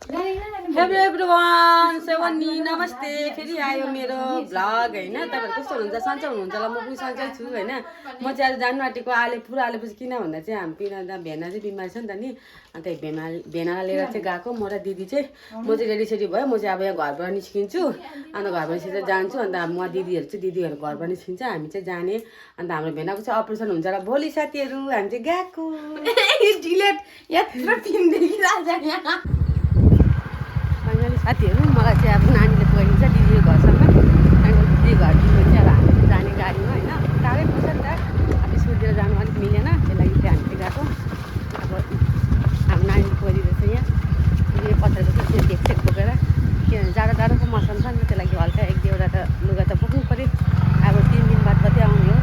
hello everyone सेवनी नमस्ते फेरि आयो मेरो भ्लग हैन तपाईहरु कस्तो हुनुहुन्छ सन्चै हुनुहुन्छ होला म पनि सन्चै छु हैन म चाहिँ आज जानु आँटेको आलेपछि किन भन्दा चाहिँ हामी पिना भेना चाहिँ बिमार छ नि त नि अन्त भेनालाई लिएर चाहिँ गएको म र दिदी चाहिँ म चाहिँ रेडी सेडी भयो म चाहिँ अब यहाँ घरबाट निस्किन्छु अन्त घरबाट निस्केर जान्छु अन्त म दिदीहरु घरबाट निस्किन्छ हामी चाहिँ जाने अन्त हाम्रो भेनाको चाहिँ अपरेसन हुन्छ र भोलि साथीहरु हामी चाहिँ गएको डिलेट यत्रो टिम देखिरहेछ यहाँ साथीहरु मलाई चाहिँ अब नानीले पुगाइदिन्छ दिदीको घरसम्म अनि दिदी घरदेखि चाहिँ अब हामी जाने गाडीमा हैन टाढै पर्छ नि त अब स्कुलतिर जानु अलिक मिलेन त्यही लागि चाहिँ हामी चाहिँ गएको अब हाम्रो नानीले पुगाइदिँदैछ यहाँ यो पछाडिको चाहिँ भेकसेक बोकेर किनभने जाडोको मौसम छ नि त्यही लागि हल्का एक दुईवटा त लुगा त बोक्नु पऱ्यो अब 3 दिन बाद मात्रै आउने हो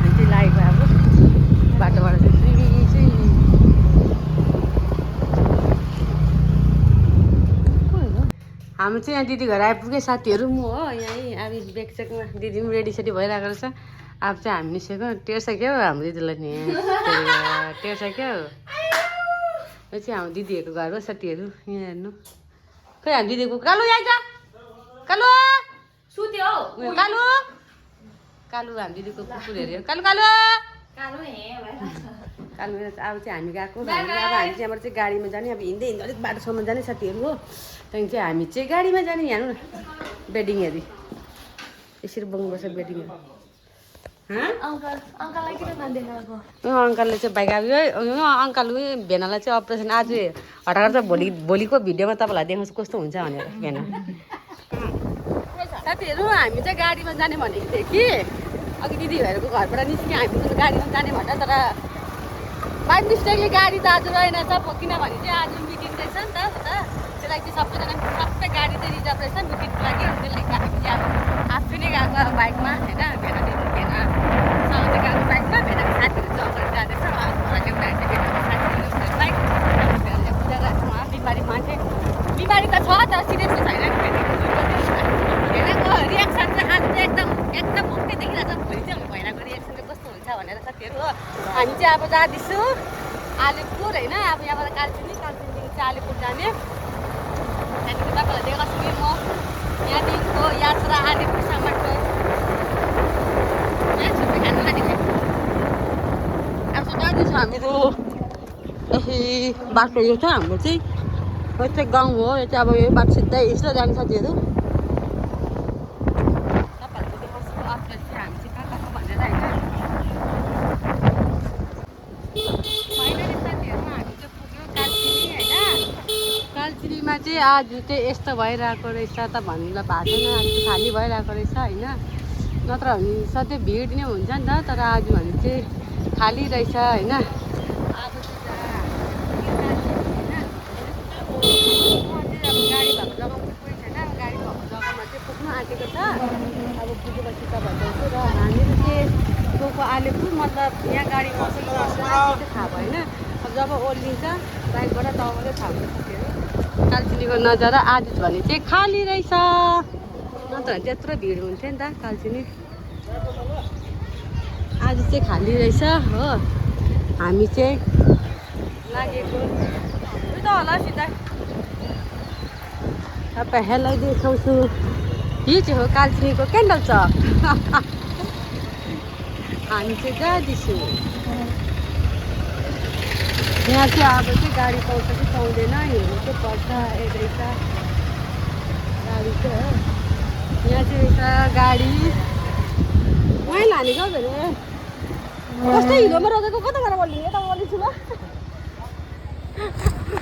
अनि चाहिँ लागेको अब बाटोबाट चाहिँ हामी चाहिँ यहाँ दिदी घर आइपुगे साथीहरु म हो यहीँ अब बेगसेकमा दिदी पनि रेडी सेडी भइरहेको रहेछ अब चाहिँ हामी निस्केको टेर्सक्यो हाम्रो दिदीलाई नि टेर्सक्यो यो चाहिँ हाम्रो दिदीहरूको घर हो साथीहरु यहाँ हेर्नु खै हामी दिदीको कालु आइज कालु सुत्यो हौ कालु कालु हामी दिदीको कुकुर हेर्यो कालु कालु कालु अब चाहिँ हामी गएको अब हामी त्यहाँबाट चाहिँ गाडीमा जाने अब हिँड्दै अलिक बाटोसम्म जाने साथीहरु हो त्यहाँदेखि चाहिँ हामी चाहिँ गाडीमा जाने हेर्नु न बेडिङ हेरी यसरी बङ्नुपर्छ बेडिङ अङ्कलले चाहिँ बाइक आयो अङ्कल भेनालाई चाहिँ अपरेसन आज हटाएर चाहिँ भोलिको भिडियोमा तपाईँलाई देखाउँछु कस्तो हुन्छ भनेर भेना साथीहरु हामी चाहिँ गाडीमा जाने भनेको थिएँ कि अघि दिदीहरूको घरबाट निस्क्यो हामी गाडीमा जाने भनेर तर बाई मिस्टेकले गाडी त आज रहेनछ किनभने चाहिँ आज मिटिङ रहेछ नि त त्यही लागि चाहिँ सबै गाडी चाहिँ रिजर्भ रहेछ मिटिङको लागि त्यही लागि हामी चाहिँ आफै नै गएको बाइकमा होइन भेना सँगै गएको बाइकमा भेनाको साथीहरू चाहिँ अगाडि जाँदैछ बाइक पूजा गर्छौँ बिमारी मान्छे बिमारी त छ तर सिरियस त छैन भेनाको रियाक्सन चाहिँ आज चाहिँ एकदम ओके देखिरहेको छ भोलि चाहिँ भेनाको रियाक्सन चाहिँ कस्तो हुन्छ भनेर साथीहरु हो हामी चाहिँ अब जाँदैछु अलिपुर होइन अब यहाँबाट कालचिनीदेखि चाहिँ अलिपुर जाने त्यहाँदेखि तपाईँलाई देखाउँछु कि म यहाँदेखिको यात्रा अलिपुरसम्मको खानु लाने अब चाहिँ जाँदैछ हामीहरू ए बाटो यो छ हाम्रो चाहिँ यो चाहिँ गाउँ हो यो चाहिँ अब यो बाटो सिधै यस्तो जाने साथीहरु तपाईँहरूको देखाउँछु अपडेट चाहिँ हामी चाहिँ कहाँ कहाँ भनेर होइन कालचिनीमा चाहिँ आज चाहिँ यस्तो भइरहेको रहेछ त भन्नुलाई भएको छैन आज खाली भइरहेको रहेछ होइन नत्र भने सधैँ भिड नै हुन्छ नि त तर आज भने चाहिँ खाली रहेछ होइन गाडी भएको जग्गामा चाहिँ कोही छैन गाडी भएको जग्गामा चाहिँ पुग्नु आँटेको छ अब पुगेपछि त भन्दैछु र हामीहरू चाहिँ गएको अलिपुर मतलब यहाँ गाडी कसरी चाहिँ थाहा भएन अब जब ओर्लिन्छ बाइकबाट तब मात्रै थाहा हुन्छ साथीहरु कालचिनीको नजारा आज भने चाहिँ खाली रहेछ नत्र त्यत्रो भिड हुन्थ्यो नि त कालचिनी आज चाहिँ खाली रहेछ हो हामी चाहिँ लागेको त होला सिधा तपाईँहरूलाई देखाउँछु यो चाहिँ हो कालचिनीको क्यान्डल चक हामी चाहिँ जाँदैछु यहाँ चाहिँ अब चाहिँ गाडी पाउँछ कि पाउँदैन हेर्नु चाहिँ पर्छ रहेछ गाडी चाहिँ हो यहाँ चाहिँ रहेछ गाडी उहीँ लाने क्या भने कस्तो हिलोमा रोकेको कता गरेर ओर्लिने यता ओर्लिन्छु ल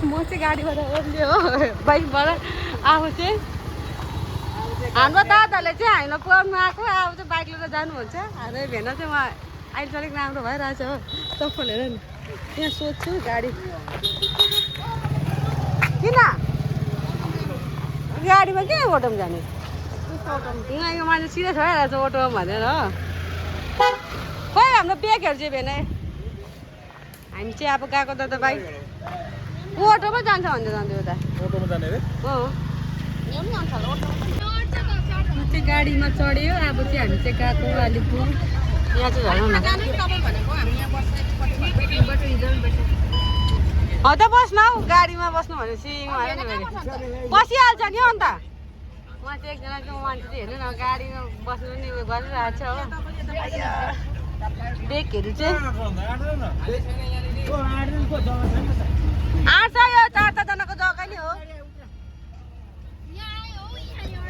म चाहिँ गाडीबाट ओर्लियो हो बाइकबाट अब चाहिँ हाम्रो दादाले चाहिँ हामीलाई पुऱ्याउनु आएको अब चाहिँ बाइक लिएर जानुहुन्छ हाम्रो भेना चाहिँ उहाँ अहिले चाहिँ अलिक राम्रो भइरहेछ हो चप्पल हेर नि यहाँ सोध्छु गाडी किन गाडीमा के अटोमा जाने यहाँको मान्छे सिरियस भइरहेको छ अटोमा भनेर खोइ हाम्रो ब्यागहरू चाहिँ भेना हामी चाहिँ अब गएको त बाइक ऊ अटोमा जान्छ भन्छ जान्थ्यो उता अटोमा जाने रे चाहिँ गाडीमा चढ्यो अब चाहिँ हामी चाहिँ गएको अलिपुर यहाँ चाहिँ झन् त बस्न हौ गाडीमा बस्नु भनेपछि बसिहाल्छ नि हौ अन्त उहाँ चाहिँ एकजना चाहिँ मान्छे चाहिँ हेर्नु न गाडीमा बस्नु नि उयो गरिरहेको छ हो ब्रेकहरू चाहिँ आँट्छ यो 4-4जनाको जग्गा नि हो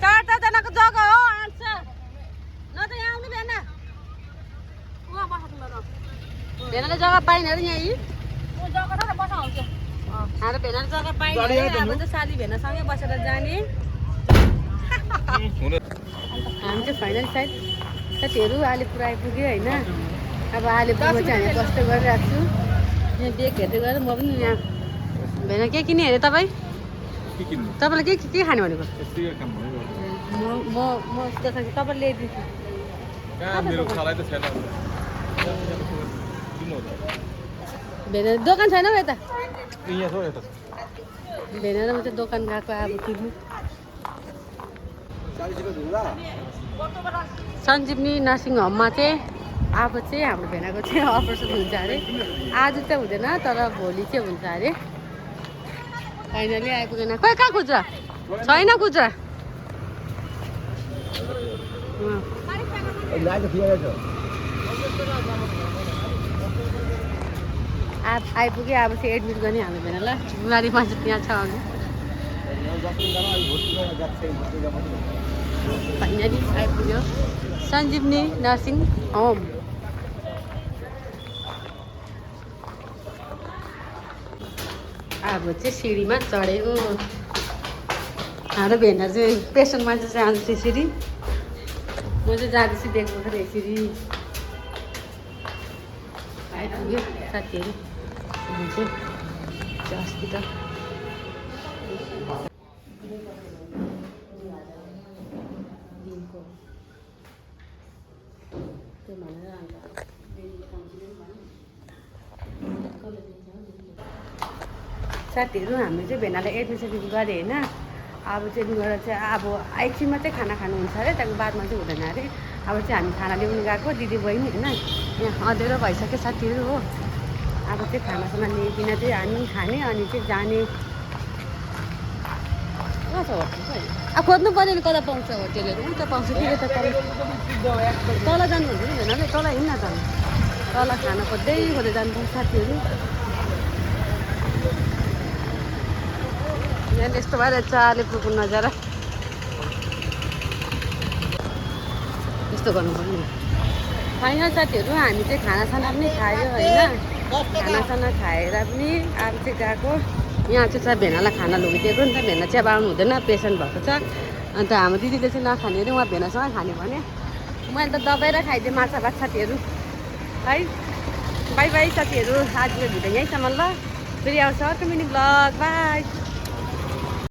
4-4जनाको जग्गा हो आँट्छ न त यहाँ आउनु भेना उहाँ बस्नु भेनाले जग्गा पाइन अरे यहाँ जग्गा छ त बसाउँछ हाम्रो भेनाले जग्गा पाइन अब चाहिँ साथी भेनासँगै बसेर जाने हामी चाहिँ फाइनल साइड साथीहरू अलिपुर आइपुग्यो होइन अब अलिपुरमा चाहिँ हामी कस्तो गरिरहेको छु यहाँ बेग हेर्दै गएर म पनि यहाँ भेना के किने हेरेँ तपाईँ तपाईँलाई के खाने भनेको म तपाईँले ल्याइदिन्छु भेना दोकान छैन हौ यता भेना चाहिँ दोकान गएको अब किन्नु सञ्जीवनी नर्सिङ होममा चाहिँ अब चाहिँ हाम्रो भेनाको चाहिँ अपरेसन हुन्छ अरे आज चाहिँ हुँदैन तर भोलि चाहिँ हुन्छ अरे फाइनली आइपुगेन खोइ कहाँ खुद्रा छैन खुद्रा आइपुग्यो अब चाहिँ एडमिट गर्ने हाम्रो भेना ल बिमारी मान्छे त्यहाँ छ अघि फाइनली आइपुग्यो सञ्जीवनी नर्सिङ होम अब चाहिँ सिँढीमा चढेको हाम्रो भेना चाहिँ पेसेन्ट मान्छे चाहिँ आउँछ यसरी म चाहिँ जाँदैछु देख्नु यसरी आइपुग्यो साथीहरू हस्पिटल साथीहरू हामी चाहिँ भेनालाई एडमिसन गरेँ होइन अब चाहिँ गएर चाहिँ अब एकछिनमा चाहिँ खाना खानुहुन्छ अरे त्यहाँको बादमा चाहिँ हुँदैन अरे अब चाहिँ हामी खाना ल्याउनु गएको दिदी बहिनी होइन यहाँ अँध्यारो भइसक्यो साथीहरू हो अब चाहिँ खानासाना ल्याइकन चाहिँ हामी खाने अनि चाहिँ जाने कहाँ छ होटल अब खोज्नु पऱ्यो नि कता पाउँछ होटेलहरू उता पाउँछ कि यता तल जानुहुन्छ कि भेनाले तल हिँड्न त तल खाना खोज्दै जानुपर्छ साथीहरू यहाँ यस्तो भइरहेछ अलिपुरको नजारा यस्तो गर्नुपर्ने फाइनल साथीहरू हामी चाहिँ खानासाना पनि खायो होइन खानासाना खाएर पनि अब चाहिँ गएको यहाँ चाहिँ भेनालाई खाना लगिदिएको नि त भेना चाहिँ अब आउनु हुँदैन पेसेन्ट भएको छ अन्त हाम्रो दिदीले चाहिँ नखाने अरे उहाँ भेनासँग खाने भने मैले त दबाएर खाइदिएँ माछा भात साथीहरू है बाई बाई साथीहरू आजको भिडियो यहीँसम्म ल फेरि आउँछ अर्को मिनी ब्लग बाई